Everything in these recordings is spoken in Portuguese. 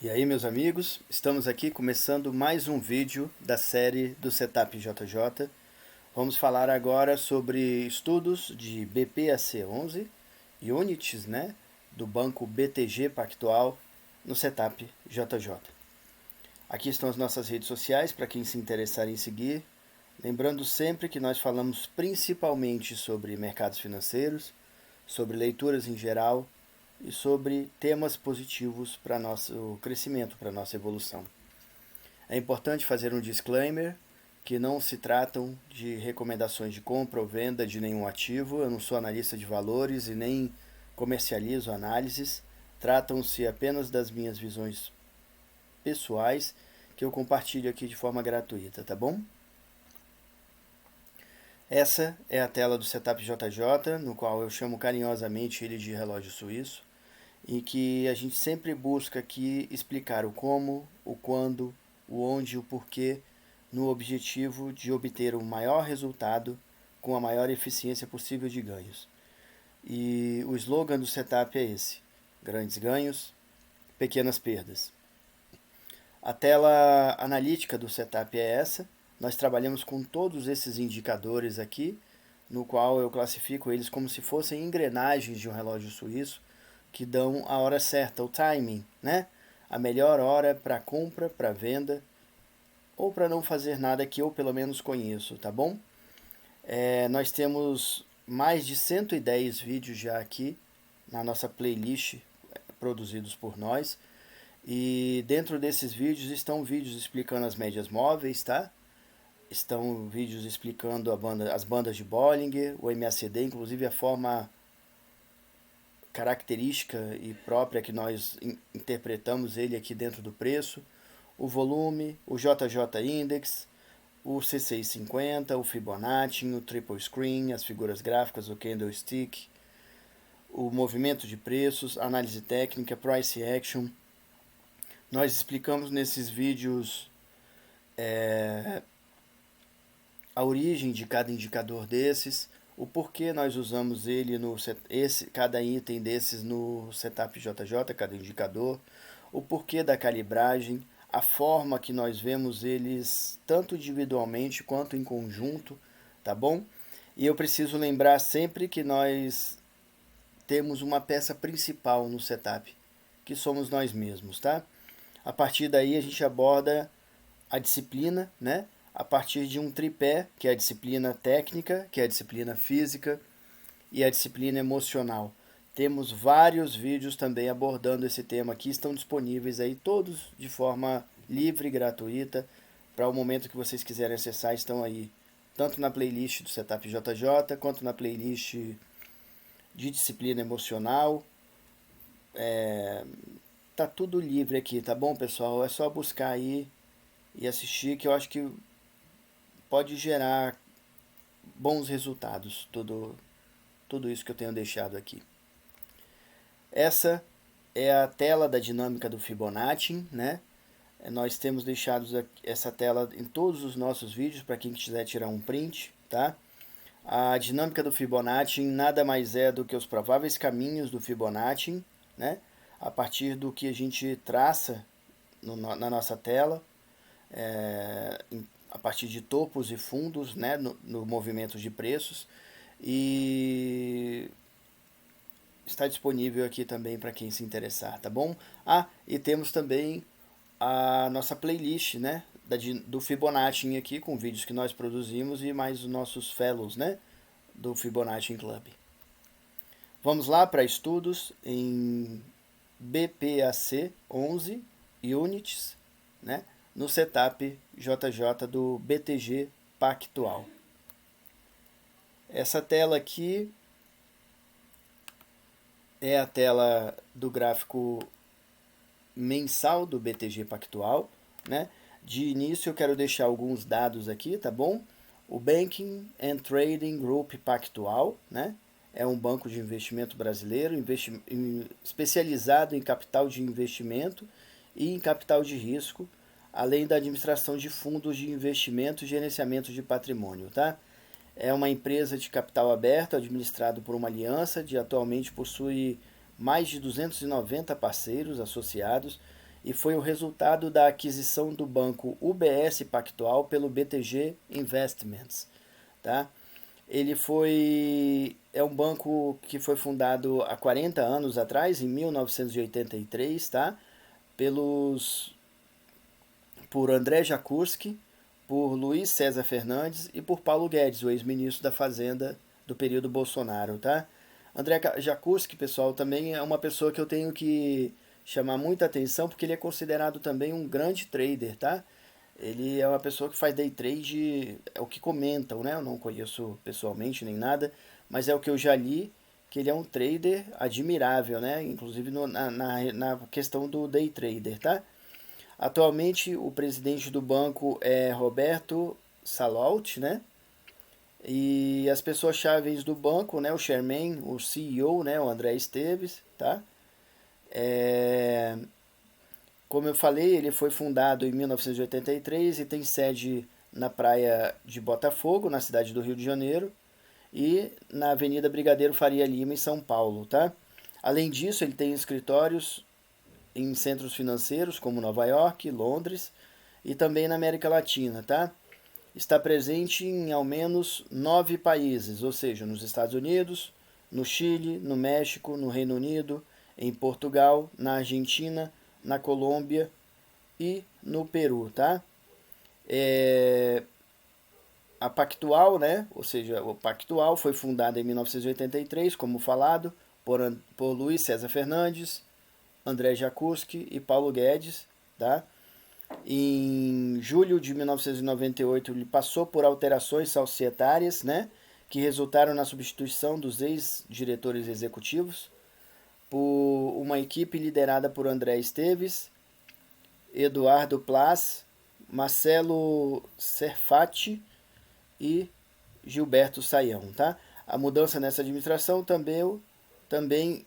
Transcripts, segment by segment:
E aí, meus amigos, estamos aqui começando mais um vídeo da série do Setup JJ. Vamos falar agora sobre estudos de BPAC11 e Units, do banco BTG Pactual no Setup JJ. Aqui estão as nossas redes sociais para quem se interessar em seguir. Lembrando sempre que nós falamos principalmente sobre mercados financeiros, sobre leituras em geral e sobre temas positivos para nosso crescimento, para nossa evolução. É importante fazer um disclaimer que não se tratam de recomendações de compra ou venda de nenhum ativo. Eu não sou analista de valores e nem comercializo análises. Tratam-se apenas das minhas visões pessoais que eu compartilho aqui de forma gratuita, tá bom? Essa é a tela do Setup JJ, no qual eu chamo carinhosamente ele de relógio suíço, e que a gente sempre busca aqui explicar o como, o quando, o onde e o porquê, no objetivo de obter o maior resultado com a maior eficiência possível de ganhos. E o slogan do setup é esse: grandes ganhos, pequenas perdas. A tela analítica do setup é essa. Nós trabalhamos com todos esses indicadores aqui, no qual eu classifico eles como se fossem engrenagens de um relógio suíço que dão a hora certa, o timing, A melhor hora para compra, para venda ou para não fazer nada que eu pelo menos conheço, tá bom? Nós temos mais de 110 vídeos já aqui na nossa playlist produzidos por nós. E dentro desses vídeos estão vídeos explicando as médias móveis, tá? Estão vídeos explicando as bandas de Bollinger, o MACD, inclusive a forma característica e própria que nós interpretamos ele aqui dentro do preço, o volume, o JJ Index, o CCI 50, o Fibonacci, o Triple Screen, as figuras gráficas, o Candlestick, o movimento de preços, análise técnica, Price Action. Nós explicamos nesses vídeos a origem de cada indicador desses, o porquê nós usamos ele cada item desses no Setup JJ, cada indicador, o porquê da calibragem, a forma que nós vemos eles tanto individualmente quanto em conjunto, tá bom? E eu preciso lembrar sempre que nós temos uma peça principal no setup, que somos nós mesmos, tá? A partir daí a gente aborda a disciplina, a partir de um tripé, que é a disciplina técnica, que é a disciplina física e a disciplina emocional. Temos vários vídeos também abordando esse tema aqui, estão disponíveis aí todos de forma livre e gratuita. Para o momento que vocês quiserem acessar, estão aí tanto na playlist do Setup JJ, quanto na playlist de disciplina emocional. Tá tudo livre aqui, tá bom, pessoal? É só buscar aí e assistir, que eu acho que pode gerar bons resultados, tudo isso que eu tenho deixado aqui. Essa é a tela da dinâmica do Fibonacci, Nós temos deixado essa tela em todos os nossos vídeos para quem quiser tirar um print, tá? A dinâmica do Fibonacci nada mais é do que os prováveis caminhos do Fibonacci, A partir do que a gente traça na nossa tela, a partir de topos e fundos, no movimento de preços. E está disponível aqui também para quem se interessar, tá bom? E temos também a nossa playlist, do Fibonacci aqui, com vídeos que nós produzimos e mais os nossos fellows, do Fibonacci Club. Vamos lá para estudos em BPAC 11 Units, no setup JJ do BTG Pactual. Essa tela aqui é a tela do gráfico mensal do BTG Pactual, De início eu quero deixar alguns dados aqui, tá bom? O Banking and Trading Group Pactual, É um banco de investimento brasileiro, especializado em capital de investimento e em capital de risco, além da administração de fundos de investimento e gerenciamento de patrimônio, tá? É uma empresa de capital aberto, administrado por uma aliança, atualmente possui mais de 290 parceiros associados e foi o resultado da aquisição do banco UBS Pactual pelo BTG Investments, tá? É um banco que foi fundado há 40 anos atrás, em 1983, tá? Pelos por André Jakurski, por Luiz César Fernandes e por Paulo Guedes, o ex-ministro da Fazenda do período Bolsonaro, tá? André Jakurski, pessoal, também é uma pessoa que eu tenho que chamar muita atenção porque ele é considerado também um grande trader, tá? Ele é uma pessoa que faz day trade, é o que comentam, né? Eu não conheço pessoalmente nem nada, mas é o que eu já li, que ele é um trader admirável, né? Inclusive na questão do day trader, tá? Atualmente o presidente do banco é Roberto Salout, né? E as pessoas chaves do banco, né? O chairman, o CEO, né? O André Esteves, tá? É, como eu falei, ele foi fundado em 1983 e tem sede na praia de Botafogo, na cidade do Rio de Janeiro, e na Avenida Brigadeiro Faria Lima, em São Paulo, tá? Além disso, ele tem escritórios em centros financeiros como Nova York, Londres e também na América Latina, tá? Está presente em ao menos 9 países, ou seja, nos Estados Unidos, no Chile, no México, no Reino Unido, em Portugal, na Argentina, na Colômbia e no Peru, tá? A Pactual, né? Ou seja, o Pactual foi fundada em 1983, como falado, por Luiz César Fernandes, André Jakurski e Paulo Guedes, tá? Em julho de 1998, ele passou por alterações societárias, né, que resultaram na substituição dos ex-diretores executivos por uma equipe liderada por André Esteves, Eduardo Plas, Marcelo Serfati e Gilberto Saião, tá? A mudança nessa administração também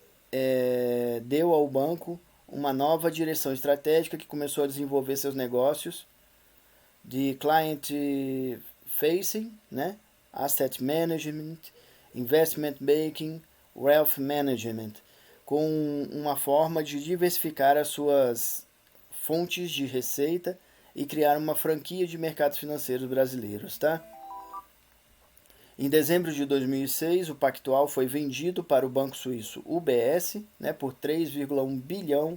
deu ao banco uma nova direção estratégica que começou a desenvolver seus negócios de client facing, né? Asset management, investment banking, wealth management, com uma forma de diversificar as suas fontes de receita e criar uma franquia de mercados financeiros brasileiros, tá? Em dezembro de 2006, o Pactual foi vendido para o banco suíço UBS, né, por 3,1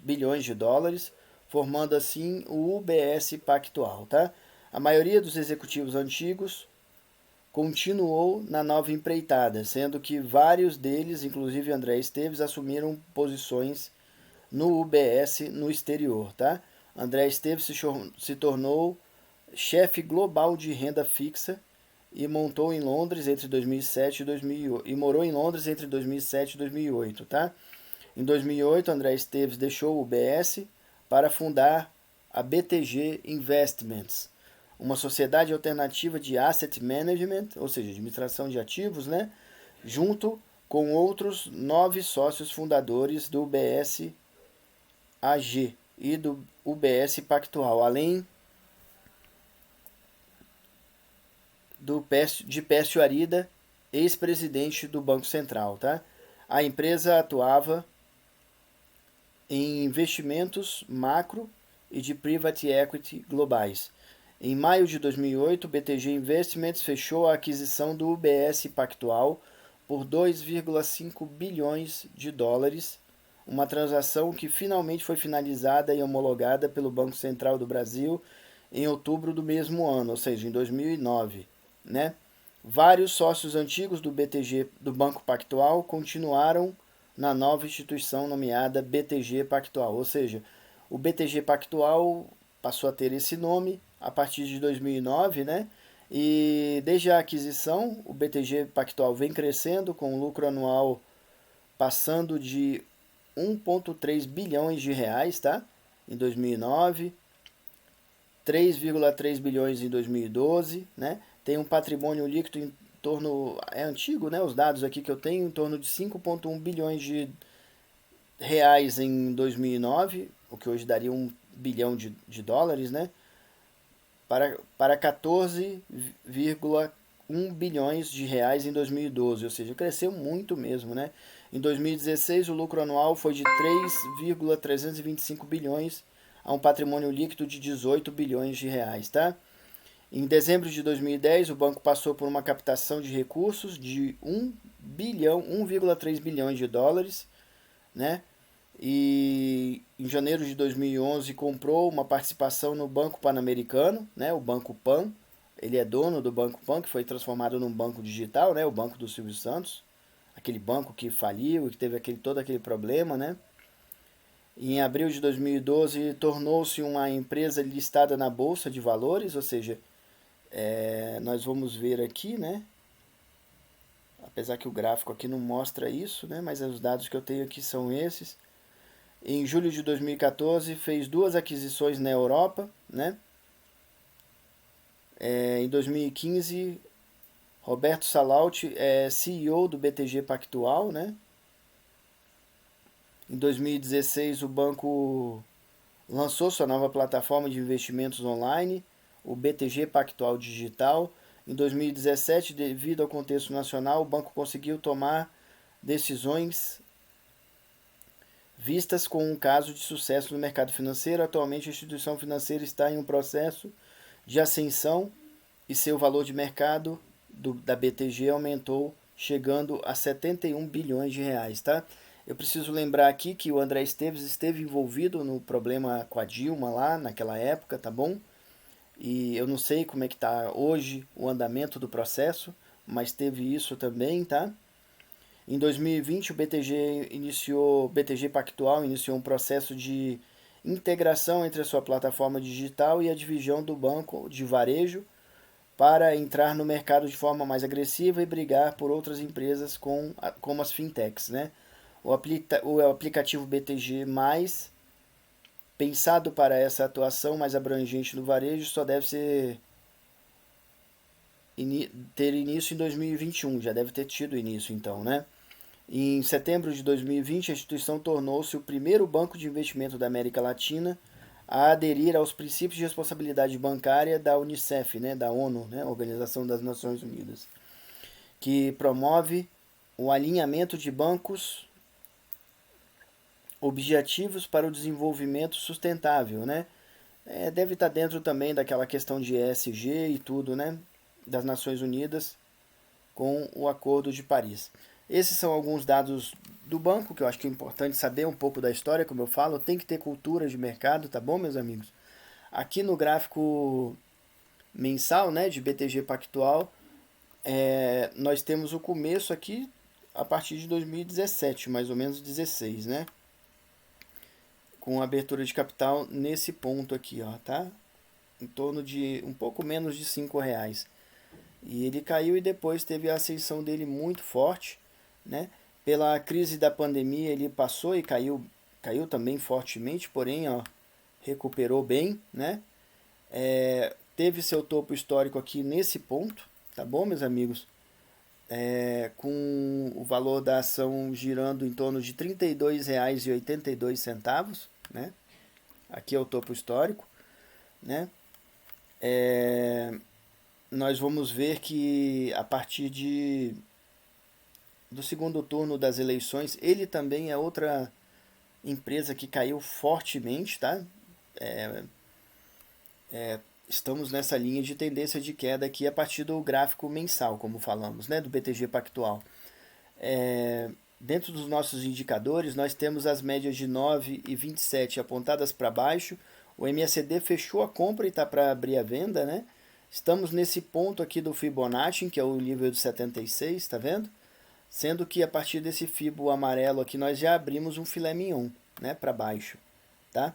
bilhões de dólares, formando assim o UBS Pactual. Tá? A maioria dos executivos antigos continuou na nova empreitada, sendo que vários deles, inclusive André Esteves, assumiram posições no UBS no exterior. Tá? André Esteves se tornou chefe global de renda fixa e montou em Londres entre 2007 e 2008, e morou em Londres entre 2007 e 2008, tá? Em 2008, André Esteves deixou o UBS para fundar a BTG Investments, uma sociedade alternativa de asset management, ou seja, administração de ativos, né? Junto com outros 9 sócios fundadores do UBS AG e do UBS Pactual, além de Pécio Arida, ex-presidente do Banco Central. Tá? A empresa atuava em investimentos macro e de private equity globais. Em maio de 2008, o BTG Investments fechou a aquisição do UBS Pactual por 2,5 bilhões de dólares, uma transação que finalmente foi finalizada e homologada pelo Banco Central do Brasil em outubro do mesmo ano, ou seja, em 2009. Né? Vários sócios antigos do BTG, do Banco Pactual, continuaram na nova instituição nomeada BTG Pactual, ou seja, o BTG Pactual passou a ter esse nome a partir de 2009, né? E desde a aquisição, o BTG Pactual vem crescendo com um lucro anual passando de 1,3 bilhões de reais, tá? Em 2009, 3,3 bilhões em 2012, né? Tem um patrimônio líquido em torno, é antigo, né? Os dados aqui que eu tenho, em torno de 5,1 bilhões de reais em 2009, o que hoje daria 1 bilhão de dólares, né? Para 14,1 bilhões de reais em 2012, ou seja, cresceu muito mesmo, né? Em 2016, o lucro anual foi de 3,325 bilhões a um patrimônio líquido de 18 bilhões de reais, tá? Em dezembro de 2010, o banco passou por uma captação de recursos de 1,3 bilhões de dólares, né? E em janeiro de 2011 comprou uma participação no Banco Pan-Americano, né? O Banco Pan. Ele é dono do Banco Pan, que foi transformado num banco digital, né? O banco do Silvio Santos, aquele banco que faliu e que teve todo aquele problema, né? Em abril de 2012 tornou-se uma empresa listada na Bolsa de Valores, ou seja, nós vamos ver aqui, né? Apesar que o gráfico aqui não mostra isso, né? Mas os dados que eu tenho aqui são esses. Em julho de 2014 fez duas aquisições na Europa, né? Em 2015, Roberto Salauti é CEO do BTG Pactual, né? Em 2016, o banco lançou sua nova plataforma de investimentos online, o BTG Pactual Digital. Em 2017, devido ao contexto nacional, o banco conseguiu tomar decisões vistas com um caso de sucesso no mercado financeiro. Atualmente, a instituição financeira está em um processo de ascensão e seu valor de mercado da BTG aumentou, chegando a 71 bilhões de reais, tá? Eu preciso lembrar aqui que o André Esteves esteve envolvido no problema com a Dilma lá naquela época, tá bom? E eu não sei como é que está hoje o andamento do processo, mas teve isso também, tá? Em 2020, o BTG Pactual iniciou um processo de integração entre a sua plataforma digital e a divisão do banco de varejo para entrar no mercado de forma mais agressiva e brigar por outras empresas como as fintechs, né? O aplicativo BTG+, pensado para essa atuação mais abrangente no varejo, só deve ter início em 2021, já deve ter tido início então, né? Em setembro de 2020, a instituição tornou-se o primeiro banco de investimento da América Latina a aderir aos princípios de responsabilidade bancária da Unicef, né, da ONU, né, Organização das Nações Unidas, que promove o alinhamento de bancos objetivos para o desenvolvimento sustentável, né? Deve estar dentro também daquela questão de ESG e tudo, né, das Nações Unidas com o Acordo de Paris. Esses são alguns dados do banco que eu acho que é importante saber um pouco da história, como eu falo, tem que ter cultura de mercado, tá bom, meus amigos? Aqui no gráfico mensal, né, de BTG Pactual, nós temos o começo aqui a partir de 2017, mais ou menos 16, né? Com abertura de capital nesse ponto aqui, ó, tá? Em torno de um pouco menos de R$ 5. E ele caiu e depois teve a ascensão dele muito forte, né? Pela crise da pandemia ele passou e caiu também fortemente, porém, ó, recuperou bem, né? Teve seu topo histórico aqui nesse ponto, tá bom, meus amigos? Com o valor da ação girando em torno de R$ 32,82, né? Aqui é o topo histórico, né? Nós vamos ver que a partir do segundo turno das eleições, ele também é outra empresa que caiu fortemente, tá? Estamos nessa linha de tendência de queda aqui a partir do gráfico mensal, como falamos, né? Do BTG Pactual. Dentro dos nossos indicadores, nós temos as médias de 9 e 27 apontadas para baixo. O MACD fechou a compra e está para abrir a venda, né? Estamos nesse ponto aqui do Fibonacci, que é o nível de 76, tá vendo? Sendo que a partir desse fibo amarelo aqui nós já abrimos um filé mignon, né, para baixo, tá?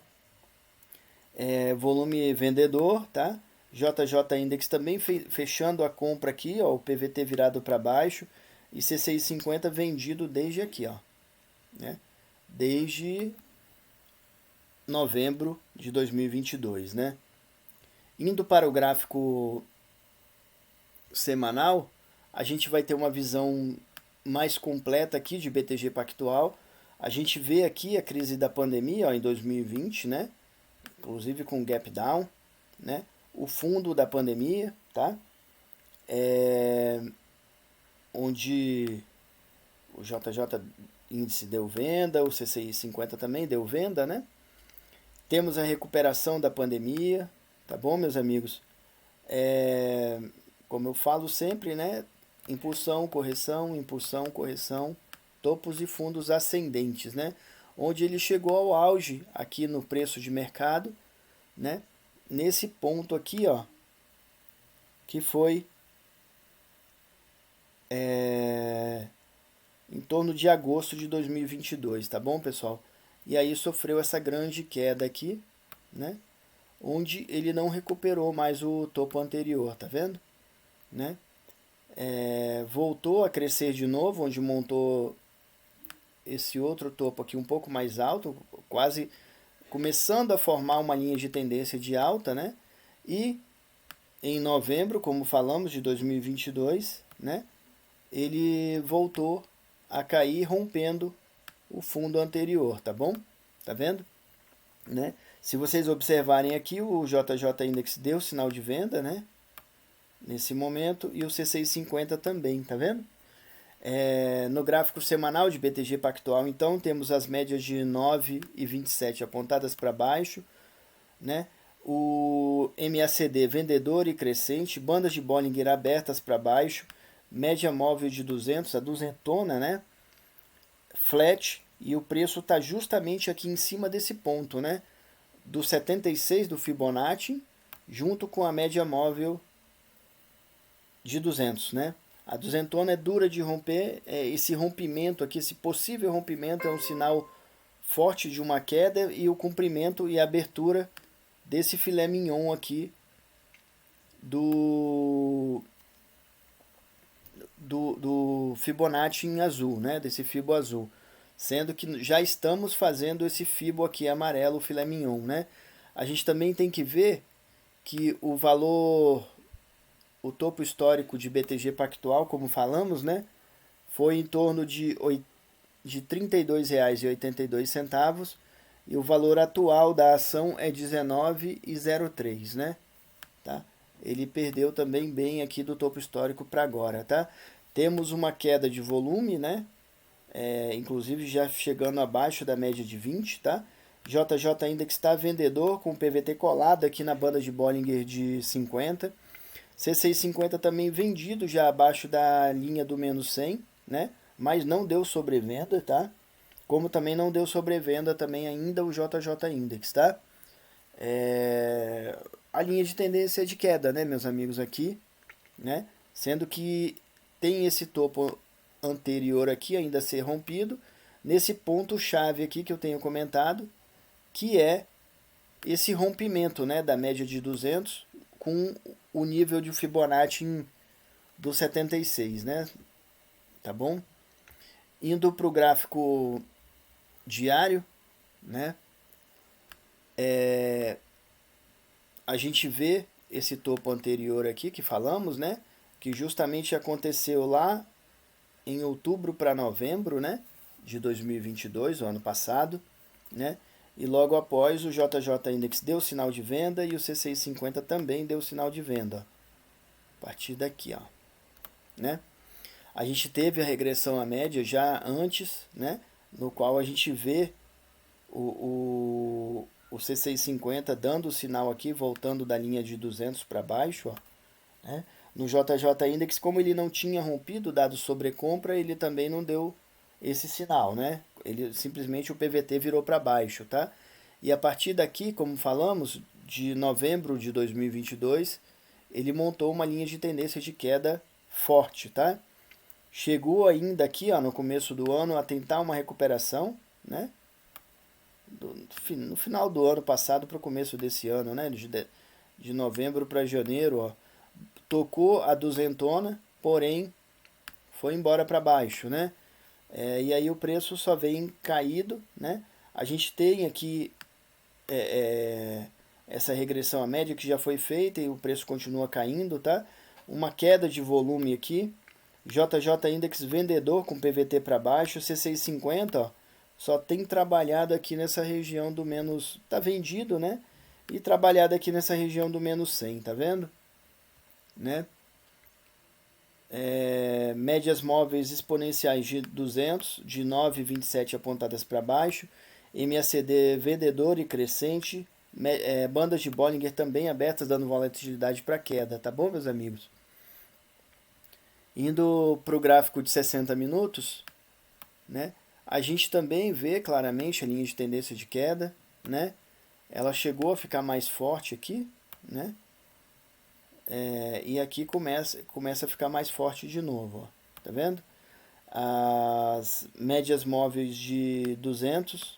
Volume vendedor, tá? JJ Index também fechando a compra aqui, ó, o PVT virado para baixo e C650 vendido desde aqui, ó, né? Desde novembro de 2022, né? Indo para o gráfico semanal, a gente vai ter uma visão mais completa aqui de BTG Pactual. A gente vê aqui a crise da pandemia, ó, em 2020, né? Inclusive com gap down, né? O fundo da pandemia, tá? Onde o JJ índice deu venda, o CCI 50 também deu venda, né? Temos a recuperação da pandemia, tá bom, meus amigos? Como eu falo sempre, né? Impulsão, correção, topos e fundos ascendentes, né? Onde ele chegou ao auge aqui no preço de mercado, né? Nesse ponto aqui, ó, que foi em torno de agosto de 2022, tá bom, pessoal? E aí sofreu essa grande queda aqui, né? Onde ele não recuperou mais o topo anterior, tá vendo? Né? Voltou a crescer de novo, onde montou esse outro topo aqui um pouco mais alto, quase começando a formar uma linha de tendência de alta, né? E em novembro, como falamos, de 2022, né? Ele voltou a cair rompendo o fundo anterior, tá bom? Tá vendo? Né? Se vocês observarem aqui, o JJ Index deu sinal de venda, né? Nesse momento, e o C650 também, tá vendo? No gráfico semanal de BTG Pactual, então, temos as médias de 9 e 27 apontadas para baixo, né? O MACD vendedor e crescente, bandas de Bollinger abertas para baixo, média móvel de 200, a duzentona, né? Flat, e o preço está justamente aqui em cima desse ponto, né? Do 76 do Fibonacci, junto com a média móvel de 200, né? A duzentona é dura de romper, esse rompimento aqui, esse possível rompimento é um sinal forte de uma queda, e o comprimento e a abertura desse filé mignon aqui do Fibonacci em azul, né? Desse Fibo azul. Sendo que já estamos fazendo esse Fibo aqui amarelo, o filé mignon, né? A gente também tem que ver que o valor, o topo histórico de BTG Pactual, como falamos, né? Foi em torno de R$ 32,82, e o valor atual da ação é 19,03, né? Tá? Ele perdeu também bem aqui do topo histórico para agora, tá? Temos uma queda de volume, né? Inclusive já chegando abaixo da média de 20, tá? JJ Index está vendedor com PVT colado aqui na banda de Bollinger de 50. C650 também vendido já abaixo da linha do menos 100, né? Mas não deu sobrevenda, tá? Como também não deu sobrevenda também ainda o JJ Index, tá? A linha de tendência é de queda, né, meus amigos, aqui, né? Sendo que tem esse topo anterior aqui ainda a ser rompido, nesse ponto chave aqui que eu tenho comentado, que é esse rompimento, né, da média de 200 com o nível de Fibonacci do 76, né? Tá bom? Indo para o gráfico diário, né? A gente vê esse topo anterior aqui que falamos, né? Que justamente aconteceu lá em outubro para novembro, né? De 2022, o ano passado, né? E logo após o JJ Index deu sinal de venda e o C650 também deu sinal de venda. Ó. A partir daqui, ó, né? A gente teve a regressão à média já antes, né? No qual a gente vê o C650 dando o sinal aqui, voltando da linha de 200 para baixo, ó, né? No JJ Index, como ele não tinha rompido dado sobrecompra, ele também não deu esse sinal, né? Ele simplesmente o PVT virou para baixo, tá? E a partir daqui, como falamos, de novembro de 2022, ele montou uma linha de tendência de queda forte, tá? Chegou ainda aqui, ó, no começo do ano, a tentar uma recuperação, né? No final do ano passado para o começo desse ano, né? De novembro para janeiro, ó, tocou a duzentona, porém foi embora para baixo, né? E aí o preço só vem caído, né? A gente tem aqui essa regressão à média que já foi feita e o preço continua caindo, tá? Uma queda de volume aqui, JJ Index vendedor com PVT para baixo, C650, ó, só tem trabalhado aqui nessa região do menos, tá vendido, né? E trabalhado aqui nessa região do menos 100, tá vendo? Né? Médias móveis exponenciais de 200, de 9,27 apontadas para baixo, MACD vendedor e crescente, bandas de Bollinger também abertas, dando volatilidade para queda, tá bom, meus amigos? Indo para o gráfico de 60 minutos, né, a gente também vê claramente a linha de tendência de queda, né? Ela chegou a ficar mais forte aqui, né? E aqui começa a ficar mais forte de novo, ó. Tá vendo? As médias móveis de 200,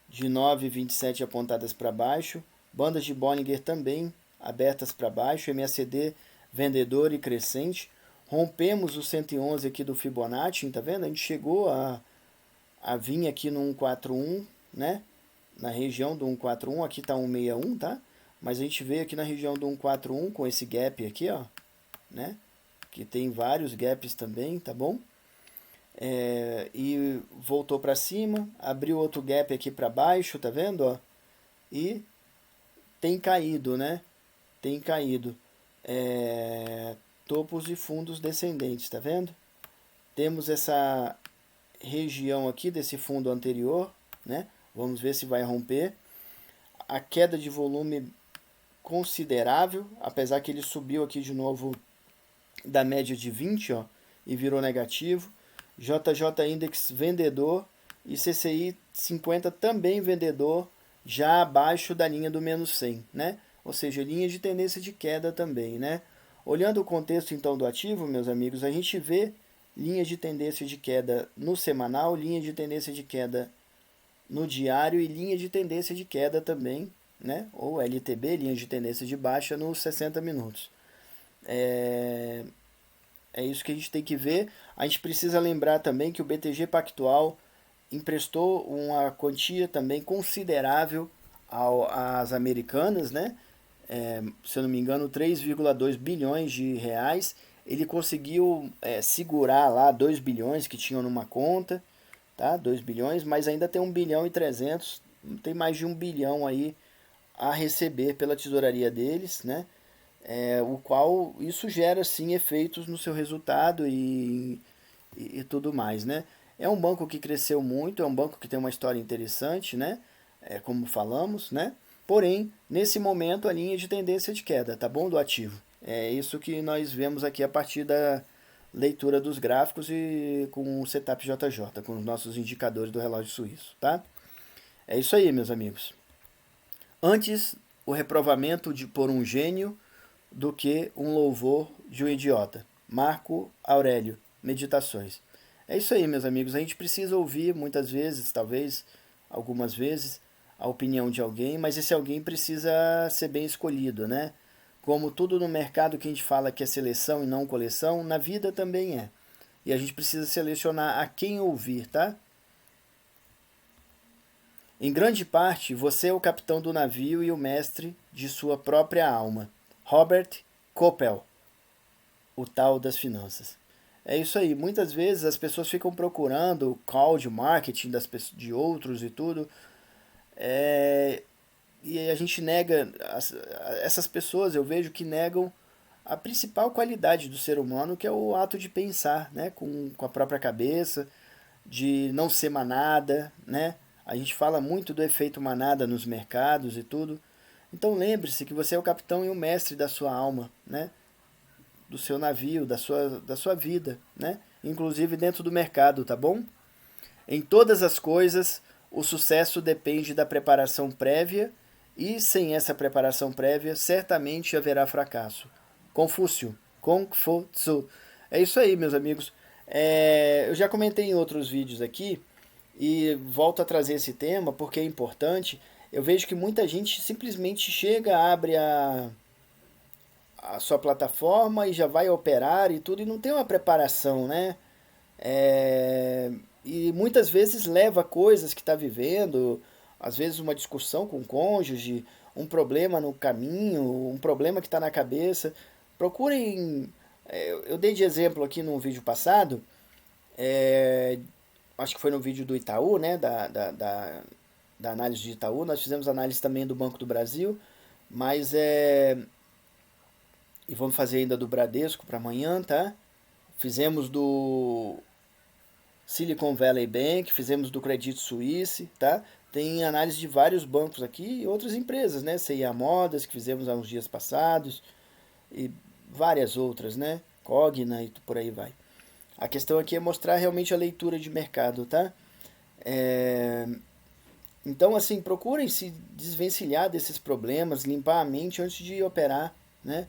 de 9,27 apontadas para baixo, bandas de Bollinger também abertas para baixo, MACD vendedor e crescente. Rompemos o 111 aqui do Fibonacci, tá vendo? A gente chegou a vir aqui no 141, né? Na região do 141, aqui tá 161, tá? Mas a gente veio aqui na região do 141 com esse gap aqui, ó, né? Que tem vários gaps também, tá bom? E voltou para cima, abriu outro gap aqui para baixo, tá vendo, ó? E tem caído, né? Tem caído. Topos e fundos descendentes, tá vendo? Temos essa região aqui desse fundo anterior, né? Vamos ver se vai romper. A queda de volume considerável, apesar que ele subiu aqui de novo da média de 20, ó, e virou negativo. JJ Index vendedor e CCI 50 também vendedor, já abaixo da linha do menos 100, né? Ou seja, linha de tendência de queda também, né? Olhando o contexto então do ativo, meus amigos, a gente vê linha de tendência de queda no semanal, linha de tendência de queda no diário e linha de tendência de queda também, né? Ou LTB, linha de tendência de baixa nos 60 minutos. É isso que a gente tem que ver. A gente precisa lembrar também que o BTG Pactual emprestou uma quantia também considerável às americanas, né? Se eu não me engano, 3,2 bilhões de reais. Ele conseguiu segurar lá 2 bilhões que tinham numa conta, tá? 2 bilhões, mas ainda tem 1 bilhão e 300, tem mais de 1 bilhão aí a receber pela tesouraria deles, né? O qual isso gera sim efeitos no seu resultado e tudo mais, né? É um banco que cresceu muito, é um banco que tem uma história interessante, né? Como falamos, né? Porém, nesse momento a linha de tendência de queda, tá bom, do ativo. É isso que nós vemos aqui a partir da leitura dos gráficos e com o setup JJ, com os nossos indicadores do relógio suíço, tá? É isso aí, meus amigos. Antes, o reprovamento por um gênio do que um louvor de um idiota. Marco Aurélio, Meditações. É isso aí, meus amigos. A gente precisa ouvir muitas vezes, talvez algumas vezes, a opinião de alguém, mas esse alguém precisa ser bem escolhido, né? Como tudo no mercado que a gente fala que é seleção e não coleção, na vida também é. E a gente precisa selecionar a quem ouvir, tá? Em grande parte, você é o capitão do navio e o mestre de sua própria alma. Robert Coppel, o tal das finanças. É isso aí. Muitas vezes as pessoas ficam procurando call de marketing de outros e tudo. E a gente nega. Essas pessoas eu vejo que negam a principal qualidade do ser humano, que é o ato de pensar, né? Com a própria cabeça, de não ser manada, né? A gente fala muito do efeito manada nos mercados e tudo. Então lembre-se que você é o capitão e o mestre da sua alma, né? Do seu navio, da sua vida, né? Inclusive dentro do mercado, tá bom? Em todas as coisas, o sucesso depende da preparação prévia e sem essa preparação prévia, certamente haverá fracasso. Confúcio, Kung Fu Tzu. É isso aí, meus amigos. Eu já comentei em outros vídeos aqui e volto a trazer esse tema porque é importante. Eu vejo que muita gente simplesmente chega, abre a sua plataforma e já vai operar e tudo, e não tem uma preparação, né? E muitas vezes leva coisas que está vivendo, às vezes uma discussão com o cônjuge, um problema no caminho, um problema que está na cabeça. Procurem. Eu dei de exemplo aqui no vídeo passado, acho que foi no vídeo do Itaú, né? Da análise de Itaú. Nós fizemos análise também do Banco do Brasil, mas E vamos fazer ainda do Bradesco para amanhã, tá? Fizemos do Silicon Valley Bank, fizemos do Credit Suisse, tá? Tem análise de vários bancos aqui e outras empresas, né? CIA Modas, que fizemos há uns dias passados, e várias outras, né? Cogna e por aí vai. A questão aqui é mostrar realmente a leitura de mercado, tá? É... Então, assim, procurem se desvencilhar desses problemas, limpar a mente antes de operar, né?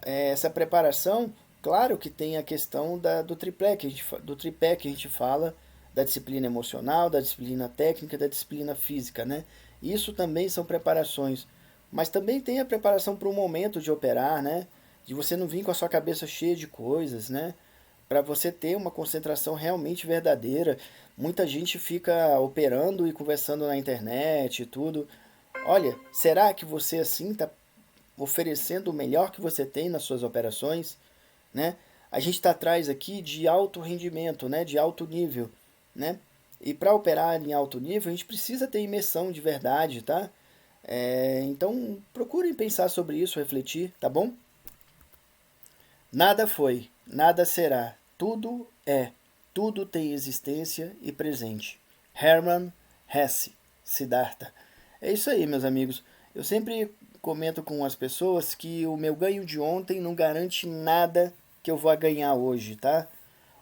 Essa preparação, claro que tem a questão do tripé do tripé que a gente fala, da disciplina emocional, da disciplina técnica, da disciplina física, né? Isso também são preparações, mas também tem a preparação para o momento de operar, né? De você não vir com a sua cabeça cheia de coisas, né? Para você ter uma concentração realmente verdadeira. Muita gente fica operando e conversando na internet e tudo. Olha, será que você assim está oferecendo o melhor que você tem nas suas operações, né? A gente está atrás aqui de alto rendimento, né? De alto nível, né? E para operar em alto nível, a gente precisa ter imersão de verdade, tá? Então, procurem pensar sobre isso, refletir, tá bom? Nada foi, nada será, tudo é, tudo tem existência e presente. Hermann Hesse, Siddhartha. É isso aí, meus amigos. Eu sempre comento com as pessoas que o meu ganho de ontem não garante nada que eu vou ganhar hoje, tá?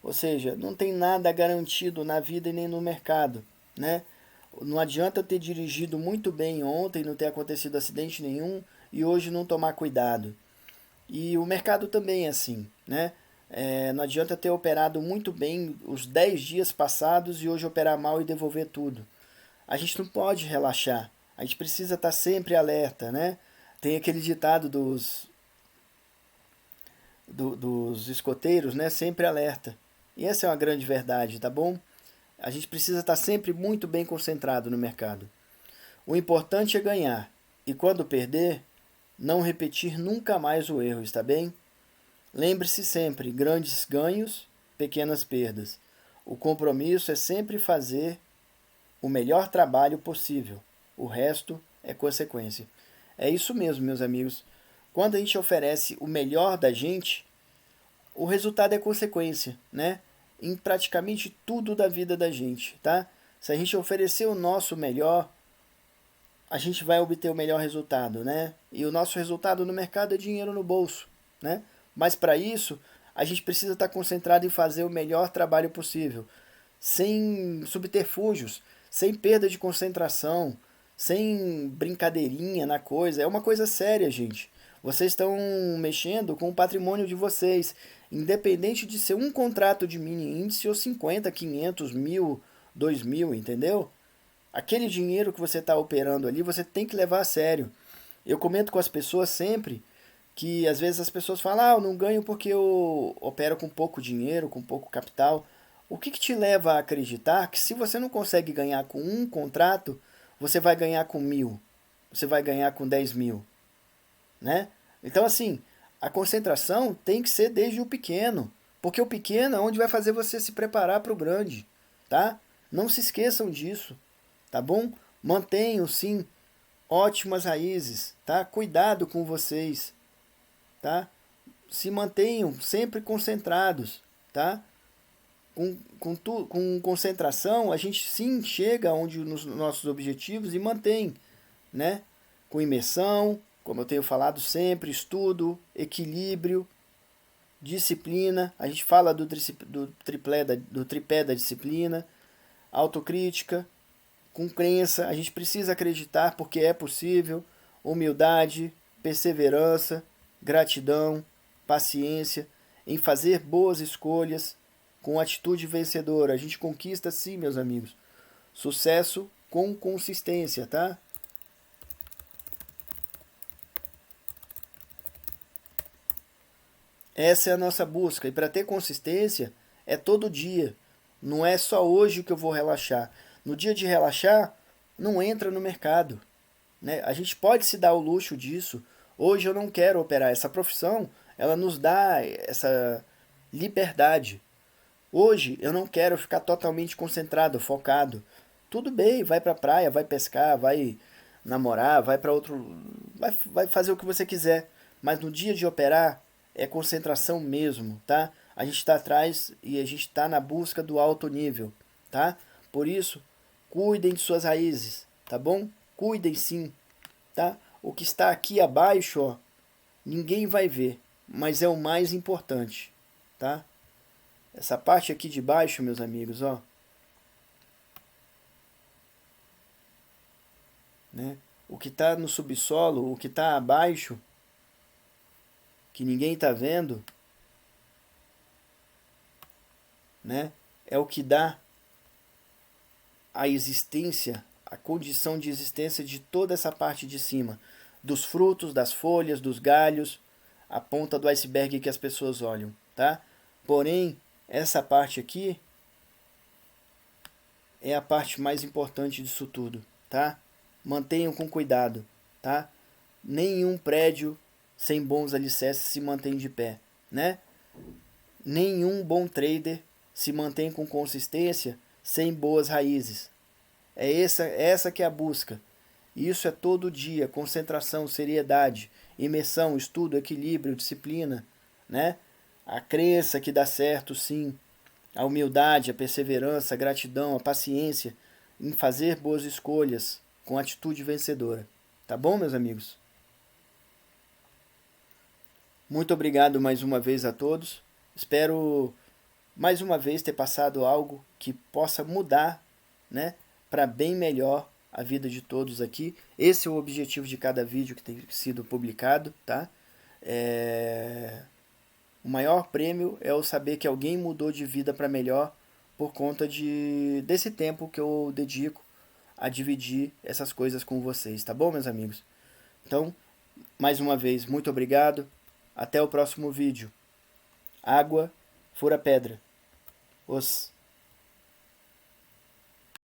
Ou seja, não tem nada garantido na vida e nem no mercado, né? Não adianta eu ter dirigido muito bem ontem, não ter acontecido acidente nenhum e hoje não tomar cuidado. E o mercado também é assim, né? Não adianta ter operado muito bem os 10 dias passados e hoje operar mal e devolver tudo. A gente não pode relaxar. A gente precisa estar sempre alerta, né? Tem aquele ditado dos escoteiros, né? Sempre alerta. E essa é uma grande verdade, tá bom? A gente precisa estar sempre muito bem concentrado no mercado. O importante é ganhar. E quando perder, não repetir nunca mais o erro, está bem? Lembre-se sempre, grandes ganhos, pequenas perdas. O compromisso é sempre fazer o melhor trabalho possível. O resto é consequência. É isso mesmo, meus amigos. Quando a gente oferece o melhor da gente, o resultado é consequência, né? Em praticamente tudo da vida da gente, tá? Se a gente oferecer o nosso melhor, a gente vai obter o melhor resultado, né? E o nosso resultado no mercado é dinheiro no bolso, né? Mas para isso, a gente precisa estar concentrado em fazer o melhor trabalho possível, sem subterfúgios, sem perda de concentração, sem brincadeirinha na coisa. É uma coisa séria, gente. Vocês estão mexendo com o patrimônio de vocês, independente de ser um contrato de mini índice ou 50, 500, 1000, 2000, entendeu? Aquele dinheiro que você está operando ali, você tem que levar a sério. Eu comento com as pessoas sempre que às vezes as pessoas falam, eu não ganho porque eu opero com pouco dinheiro, com pouco capital. O que te leva a acreditar que se você não consegue ganhar com um contrato, você vai ganhar com 1000, você vai ganhar com 10.000, né? Então assim, a concentração tem que ser desde o pequeno, porque o pequeno é onde vai fazer você se preparar para o grande, tá? Não se esqueçam disso, tá bom? Mantenham sim ótimas raízes, tá? Cuidado com vocês, tá? Se mantenham sempre concentrados, tá? Com concentração, a gente sim chega onde nos nossos objetivos e mantém, né? Com imersão, como eu tenho falado sempre, estudo, equilíbrio, disciplina. A gente fala do tripé da disciplina, autocrítica, com crença. A gente precisa acreditar porque é possível, humildade, perseverança, gratidão, paciência, em fazer boas escolhas, com atitude vencedora. A gente conquista sim, meus amigos. Sucesso com consistência, tá? Essa é a nossa busca. E para ter consistência, é todo dia. Não é só hoje que eu vou relaxar. No dia de relaxar, não entra no mercado, né? A gente pode se dar o luxo disso. Hoje eu não quero operar. Essa profissão, ela nos dá essa liberdade. Hoje eu não quero ficar totalmente concentrado, focado. Tudo bem, vai pra praia, vai pescar, vai namorar, vai para outro, vai fazer o que você quiser. Mas no dia de operar, é concentração mesmo, tá? A gente está atrás e a gente está na busca do alto nível, tá? Por isso, cuidem de suas raízes, tá bom? Cuidem sim, tá? O que está aqui abaixo, ó, ninguém vai ver, mas é o mais importante, tá? Essa parte aqui de baixo, meus amigos, ó, né? O que está no subsolo, o que está abaixo, que ninguém está vendo, né? É o que dá a existência, a condição de existência de toda essa parte de cima, dos frutos, das folhas, dos galhos, a ponta do iceberg que as pessoas olham, tá? Porém, essa parte aqui é a parte mais importante disso tudo, tá? Mantenham com cuidado, tá? Nenhum prédio sem bons alicerces se mantém de pé, né? Nenhum bom trader se mantém com consistência sem boas raízes. É essa que é a busca. Isso é todo dia, concentração, seriedade, imersão, estudo, equilíbrio, disciplina, né? A crença que dá certo, sim. A humildade, a perseverança, a gratidão, a paciência em fazer boas escolhas com atitude vencedora. Tá bom, meus amigos? Muito obrigado mais uma vez a todos. Espero mais uma vez ter passado algo que possa mudar, né, para bem melhor a vida de todos aqui. Esse é o objetivo de cada vídeo que tem sido publicado, tá? O maior prêmio é o saber que alguém mudou de vida para melhor por conta desse tempo que eu dedico a dividir essas coisas com vocês, tá bom, meus amigos? Então, mais uma vez, muito obrigado. Até o próximo vídeo. Água, fura pedra. Os